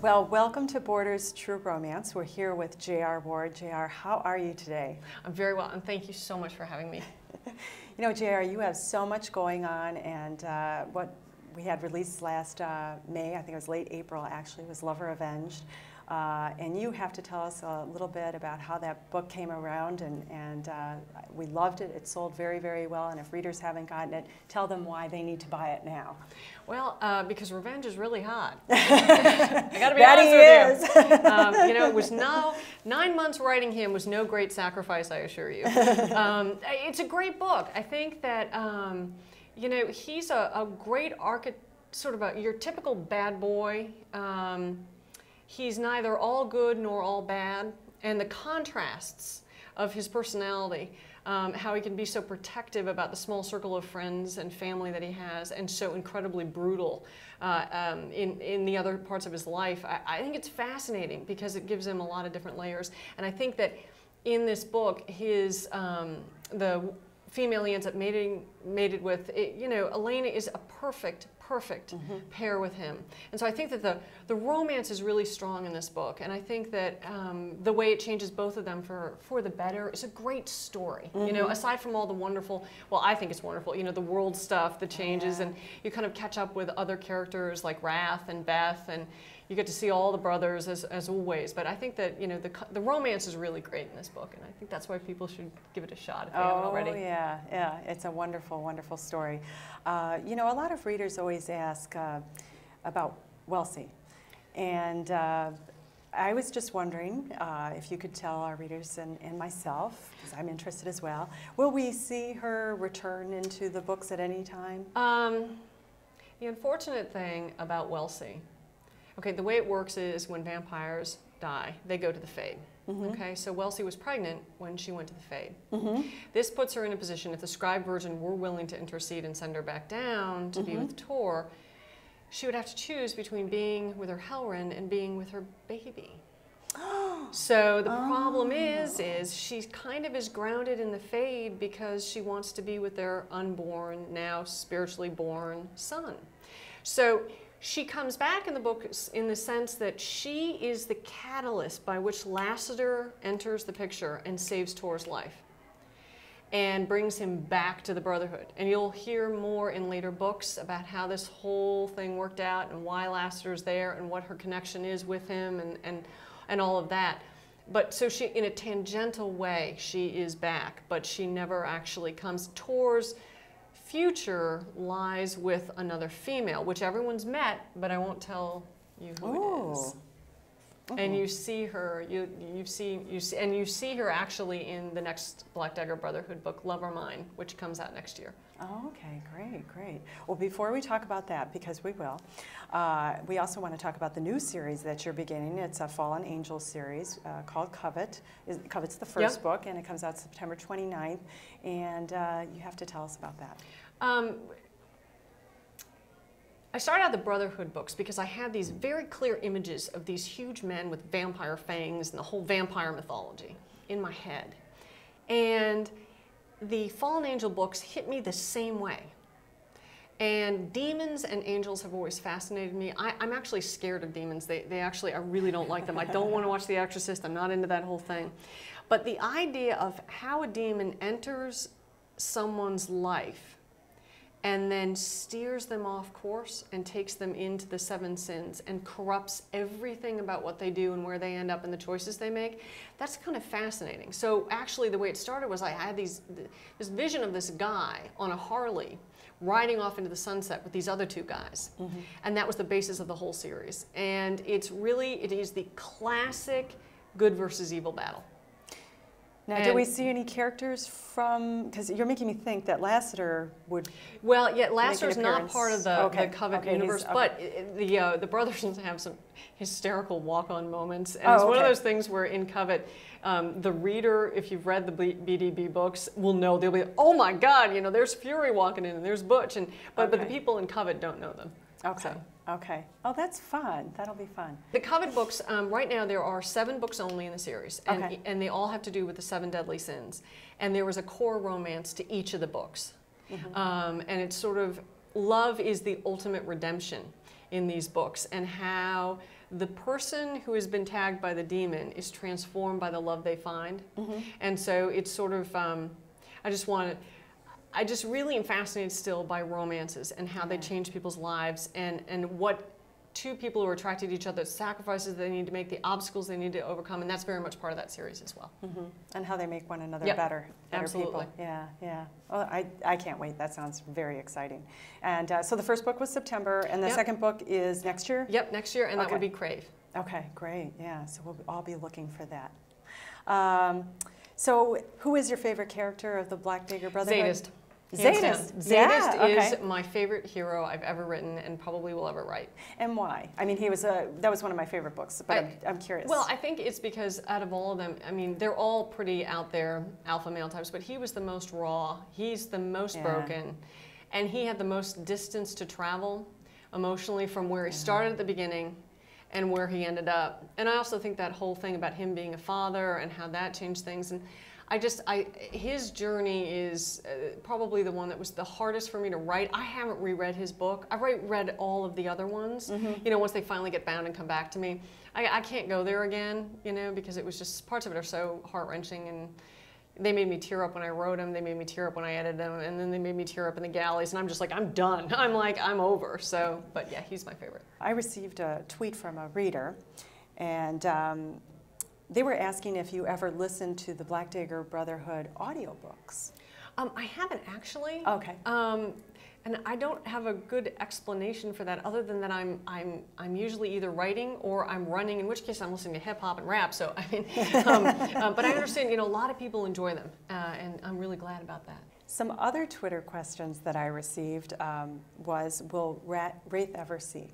Well, welcome to Borders True Romance. We're here with J.R. Ward. J.R., how are you today? I'm very well, and thank you so much for having me. You know, J.R., you have so much going on, and what we had released last May, I think it was late April actually, was Lover Avenged. And you have to tell us a little bit about how that book came around, and we loved it. It sold very, very well, and if readers haven't gotten it, tell them why they need to buy it now. Well, because revenge is really hot. I got to be honest with you. You know, it was 9 months writing him was no great sacrifice, I assure you. It's a great book. I think that, you know, he's a great sort of your typical bad boy. He's neither all good nor all bad, and the contrasts of his personality, how he can be so protective about the small circle of friends and family that he has, and so incredibly brutal in the other parts of his life. I think it's fascinating because it gives him a lot of different layers, and I think that in this book, the female he ends up mated with, you know, Elena is a perfect pair with him. And so I think that the romance is really strong in this book, and I think that the way it changes both of them for the better is a great story. You know, aside from all the wonderful, well, I think it's wonderful, you know, the world stuff, the changes, and you kind of catch up with other characters like Wrath and Beth, and you get to see all the brothers as always. But I think that, you know, the romance is really great in this book, and I think that's why people should give it a shot if they haven't already. Oh, yeah, it's a wonderful, wonderful story. You know, a lot of readers always ask about Wellesley, and I was just wondering if you could tell our readers and myself, because I'm interested as well, will we see her return into the books at any time? The unfortunate thing about Wellesley, okay, the way it works is when vampires die, they go to the Fade. Okay, so Wellesley was pregnant when she went to the Fade. This puts her in a position, if the scribe virgin were willing to intercede and send her back down to be with Tor, she would have to choose between being with her Hellrun and being with her baby. So the problem is she kind of is grounded in the Fade because she wants to be with their unborn, now spiritually born son. So she comes back in the book in the sense that she is the catalyst by which Lassiter enters the picture and saves Tor's life and brings him back to the Brotherhood. And you'll hear more in later books about how this whole thing worked out and why Lassiter's there and what her connection is with him and all of that. But so she, in a tangential way, she is back, but she never actually comes. Tor's future lies with another female, which everyone's met, but I won't tell you who it is. And you see her, you see her actually in the next Black Dagger Brotherhood book, Love or Mine, which comes out next year. Oh, okay, great, great. Well, before we talk about that, because we will, we also want to talk about the new series that you're beginning. It's a Fallen Angels series called Covet. Covet's the first book, and it comes out September 29th, and you have to tell us about that. I started out the Brotherhood books because I had these very clear images of these huge men with vampire fangs and the whole vampire mythology in my head. And the Fallen Angel books hit me the same way. And demons and angels have always fascinated me. I'm actually scared of demons. They actually, I really don't like them. I don't want to watch The Exorcist. I'm not into that whole thing. But the idea of how a demon enters someone's life and then steers them off course and takes them into the 7 sins and corrupts everything about what they do and where they end up and the choices they make, that's kind of fascinating. So actually the way it started was I had this vision of this guy on a Harley riding off into the sunset with these other 2 guys. And that was the basis of the whole series. And it is the classic good versus evil battle. Now, do we see any characters from, because you're making me think that Lassiter would. Well, yeah, Lassiter's not part of the Covet universe, but the brothers have some hysterical walk-on moments. And it's one of those things where in Covet, the reader, if you've read the BDB books, will know. They'll be, oh my God, you know, there's Fury walking in and there's Butch. But the people in Covet don't know them. Okay. So. Okay. Oh, that's fun. That'll be fun. The Covet books, right now there are 7 books only in the series, and they all have to do with the 7 deadly sins. And there was a core romance to each of the books. And it's sort of, love is the ultimate redemption in these books, and how the person who has been tagged by the demon is transformed by the love they find. And so it's sort of, I just really am fascinated still by romances and how they change people's lives, and what two people who are attracted to each other, sacrifices they need to make, the obstacles they need to overcome, and that's very much part of that series as well. And how they make one another better absolutely. people. Yeah. Well, I can't wait. That sounds very exciting. And so the first book was September, and the second book is next year? Yep, next year, and that would be Crave. Okay, great. Yeah, so we'll all be looking for that. So who is your favorite character of the Black Dagger Brotherhood? Zadist. Zadist. Zadist is my favorite hero I've ever written and probably will ever write. And why? I mean, that was one of my favorite books, but I'm curious. Well, I think it's because out of all of them, I mean, they're all pretty out there alpha male types, but he was the most raw. He's the most broken, and he had the most distance to travel emotionally from where he started at the beginning and where he ended up. And I also think that whole thing about him being a father and how that changed things. And his journey is probably the one that was the hardest for me to write. I haven't reread his book. I've read all of the other ones, you know, once they finally get bound and come back to me. I can't go there again, you know, because it was just, parts of it are so heart-wrenching, and they made me tear up when I wrote them, they made me tear up when I edited them, and then they made me tear up in the galleys, and I'm just like, I'm done. I'm over. So, but yeah, he's my favorite. I received a tweet from a reader, and they were asking if you ever listened to the Black Dagger Brotherhood audiobooks. I haven't actually. Okay. And I don't have a good explanation for that, other than that I'm usually either writing or I'm running, in which case I'm listening to hip hop and rap. So I mean, but I understand, you know, a lot of people enjoy them, and I'm really glad about that. Some other Twitter questions that I received was, will Wraith ever see?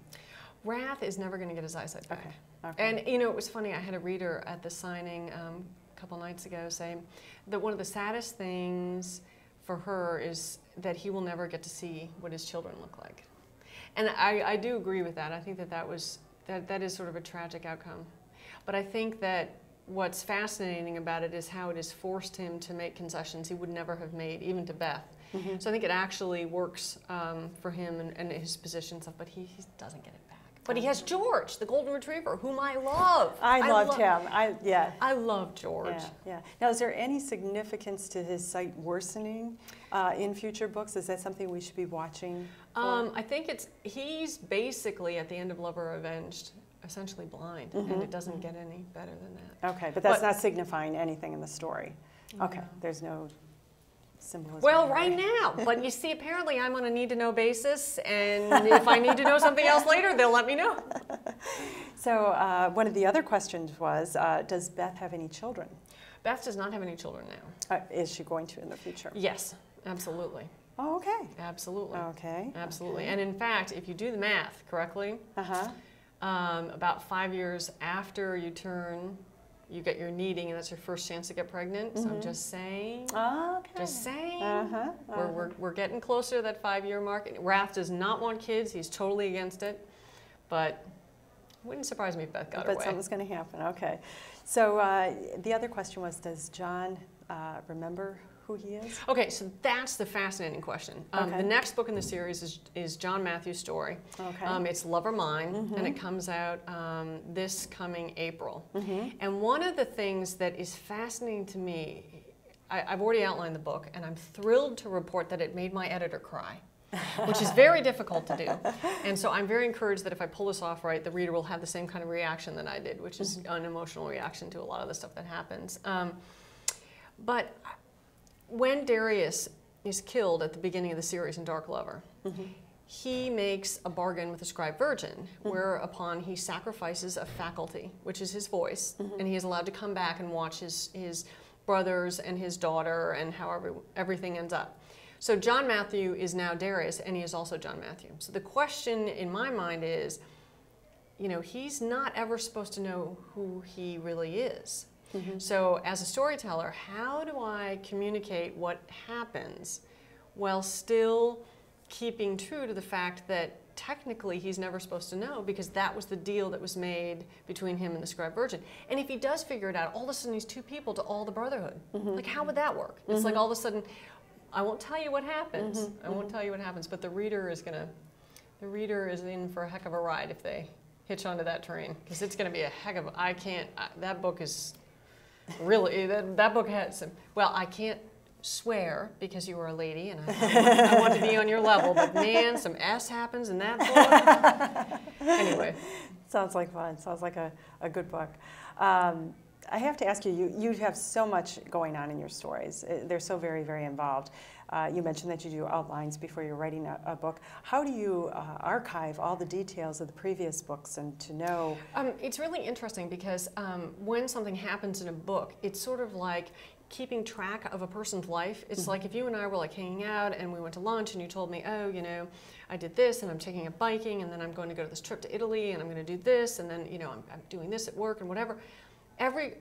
Wrath is never going to get his eyesight back. Okay. And you know, it was funny, I had a reader at the signing a couple nights ago saying that one of the saddest things for her is that he will never get to see what his children look like. And I do agree with that. I think that is sort of a tragic outcome. But I think that what's fascinating about it is how it has forced him to make concessions he would never have made, even to Beth. So I think it actually works for him and his position and stuff, but he doesn't get it back. But he has George, the golden retriever, whom I love. I loved him. I love George. Yeah. Now, is there any significance to his sight worsening in future books? Is that something we should be watching for? I think he's basically, at the end of Love or Avenged, essentially blind, and it doesn't get any better than that. Okay, but that's not signifying anything in the story. Okay, there's no symbolism. Well, right now, but you see, apparently I'm on a need-to-know basis, and if I need to know something else later, they'll let me know. So one of the other questions was, does Beth have any children? Beth does not have any children now. Is she going to in the future? Yes, absolutely. Oh, okay. Absolutely. Okay. Absolutely. And in fact, if you do the math correctly, about 5 years after you get your needing, and that's your first chance to get pregnant. So I'm just saying. Okay. Just saying. We're getting closer to that 5-year mark. Wrath does not want kids. He's totally against it. But it wouldn't surprise me if Beth got away. But something's going to happen. Okay. So the other question was, does John remember who he is? Okay, so that's the fascinating question. The next book in the series is John Matthews' story. Okay. It's Love or Mine, and it comes out this coming April. And one of the things that is fascinating to me, I've already outlined the book, and I'm thrilled to report that it made my editor cry, which is very difficult to do. And so I'm very encouraged that if I pull this off right, the reader will have the same kind of reaction that I did, which is an emotional reaction to a lot of the stuff that happens. But when Darius is killed at the beginning of the series in Dark Lover, he makes a bargain with the scribe virgin, whereupon he sacrifices a faculty, which is his voice, and he is allowed to come back and watch his brothers and his daughter and how everything ends up. So John Matthew is now Darius, and he is also John Matthew. So the question in my mind is, you know, he's not ever supposed to know who he really is. So as a storyteller, how do I communicate what happens while still keeping true to the fact that technically he's never supposed to know, because that was the deal that was made between him and the scribe virgin. And if he does figure it out, all of a sudden he's two people to all the brotherhood. Like, how would that work? It's like all of a sudden, I won't tell you what happens. I won't tell you what happens, but the reader is in for a heck of a ride hitch onto that train because it's going to be a heck of a, that book is really, that book has some, well, I can't swear because you are a lady and I want to be on your level, but man, some S happens in that book. Anyway. Sounds like fun. Sounds like a good book. I have to ask you, you have so much going on in your stories. They're so very, very involved. You mentioned that you do outlines before you're writing a book. How do you archive all the details of the previous books and to know? It's really interesting because when something happens in a book, it's sort of like keeping track of a person's life. It's like if you and I were like hanging out and we went to lunch and you told me, oh, you know, I did this and I'm taking up biking and then I'm going to go to this trip to Italy and I'm going to do this and then, you know, I'm doing this at work and whatever.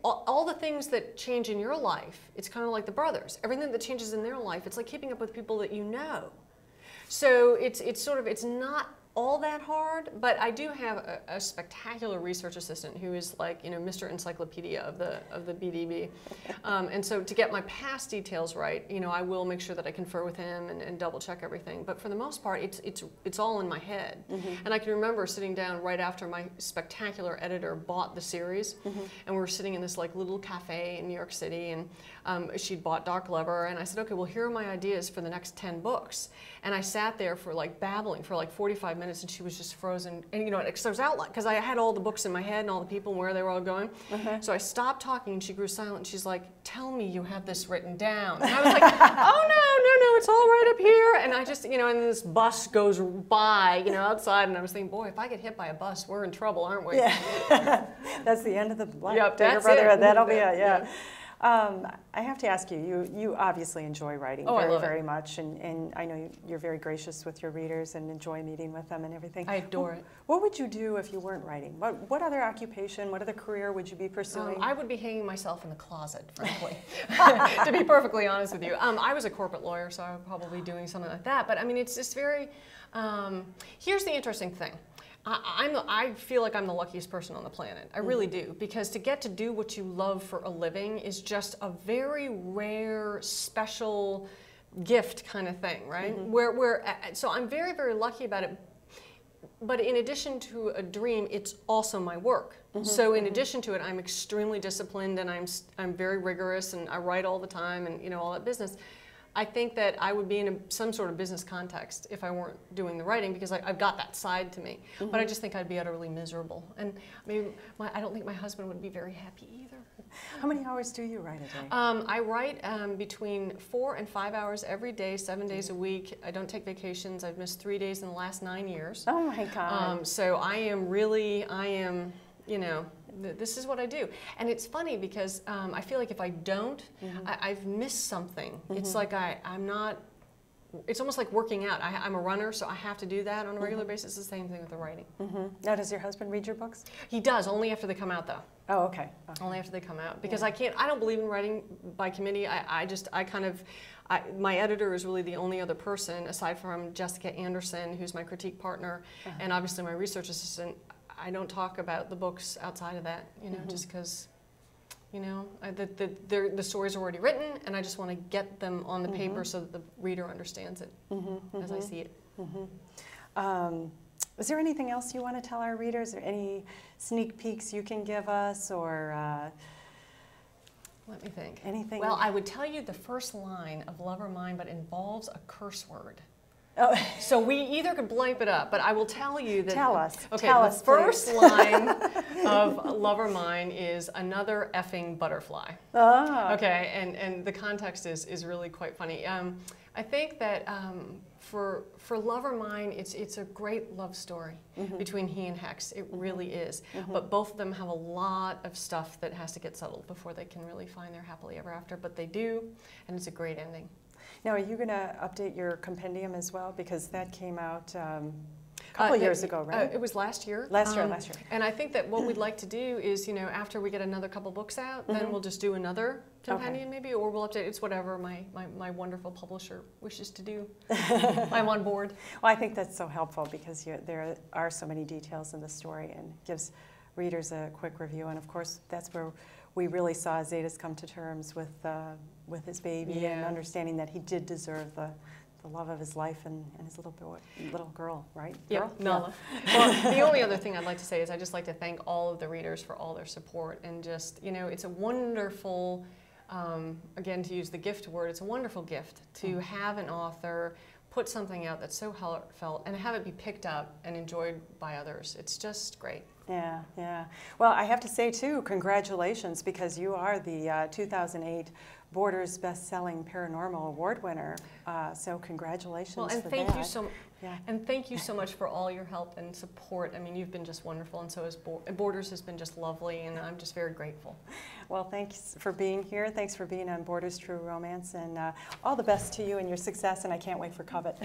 All the things that change in your life, it's kind of like the brothers. Everything that changes in their life, it's like keeping up with people that you know. So it's not all that hard, but I do have a spectacular research assistant who is like, you know, Mr. Encyclopedia of the BDB. And so to get my past details right, you know, I will make sure that I confer with him and double check everything. But for the most part, it's all in my head. And I can remember sitting down right after my spectacular editor bought the series, and we were sitting in this like little cafe in New York City, and she'd bought Dark Lover, and I said, okay, well, here are my ideas for the next 10 books. And I sat there for like babbling for like 45 minutes, and she was just frozen. And you know, because I was outline, because I had all the books in my head and all the people and where they were all going. So I stopped talking, and she grew silent. And she's like, "Tell me you have this written down." And I was like, "Oh no, it's all right up here." And I just, you know, and this bus goes by, you know, outside, and I was thinking, boy, if I get hit by a bus, we're in trouble, aren't we? Yeah. That's the end of the Black Yep, Dagger that's Brother. it. That'll be it. Yeah. I have to ask you, you obviously enjoy writing very much, and I know you're very gracious with your readers and enjoy meeting with them and everything. I adore it. What would you do if you weren't writing? What other occupation, what other career would you be pursuing? I would be hanging myself in the closet, frankly, to be perfectly honest with you. I was a corporate lawyer, so I would probably be doing something like that, but I mean, it's just very, here's the interesting thing. I feel like I'm the luckiest person on the planet. I really do, because to get to do what you love for a living is just a very rare, special gift kind of thing, right? So I'm very, very lucky about it. But in addition to a dream, it's also my work. So in addition to it, I'm extremely disciplined, and I'm very rigorous, and I write all the time, and you know, all that business. I think that I would be in some sort of business context if I weren't doing the writing, because I've got that side to me. But I just think I'd be utterly miserable. And I mean, I don't think my husband would be very happy either. How many hours do you write a day? I write between 4 and 5 hours every day, 7 days a week. I don't take vacations. I've missed 3 days in the last 9 years. Oh my God. So I am, you know, this is what I do. And it's funny because I feel like if I don't, I've missed something. It's like I'm not, it's almost like working out. I'm a runner, so I have to do that on a regular basis. It's the same thing with the writing. Now, does your husband read your books? He does, only after they come out though. Oh, okay. Only after they come out. Because I don't believe in writing by committee. My editor is really the only other person, aside from Jessica Anderson, who's my critique partner, and obviously my research assistant. I don't talk about the books outside of that, you know, just because, you know, the stories are already written, and I just want to get them on the paper so that the reader understands it as I see it. Is there anything else you want to tell our readers, or any sneak peeks you can give us, or let me think. Anything? Well, I would tell you the first line of Love or Mine, but involves a curse word. Oh. So we either could bleep it up, but I will tell you that. Tell us. Okay, tell the us, first please. line of Love or Mine is another effing butterfly. Oh. Okay, and the context is really quite funny. I think that for Love or Mine, it's a great love story between he and Hex. It really is. But both of them have a lot of stuff that has to get settled before they can really find their happily ever after. But they do, and it's a great ending. Now, are you going to update your compendium as well? Because that came out a couple of years ago, right? It was last year. Last year. And I think that what we'd like to do is, you know, after we get another couple books out, then we'll just do another compendium maybe, or we'll update. It's whatever my wonderful publisher wishes to do. I'm on board. Well, I think that's so helpful because there are so many details in the story, and gives readers a quick review. And of course, that's where we really saw Zetas come to terms with his baby, and understanding that he did deserve the the love of his life and his little boy, little girl, right? Yeah, Girl? Nala. Well, the only other thing I'd like to say is I'd just like to thank all of the readers for all their support, and just, you know, it's a wonderful, again, to use the gift word, it's a wonderful gift to have an author put something out that's so heartfelt and have it be picked up and enjoyed by others. It's just great. Yeah, yeah. Well, I have to say, too, congratulations, because you are the 2008 Borders Best-Selling Paranormal Award winner. So congratulations for that. Well, and thank you so much. Yeah. And thank you so much for all your help and support. I mean, you've been just wonderful, and so has Borders has been just lovely, and I'm just very grateful. Well, thanks for being here. Thanks for being on Borders True Romance, and all the best to you and your success, and I can't wait for Covet.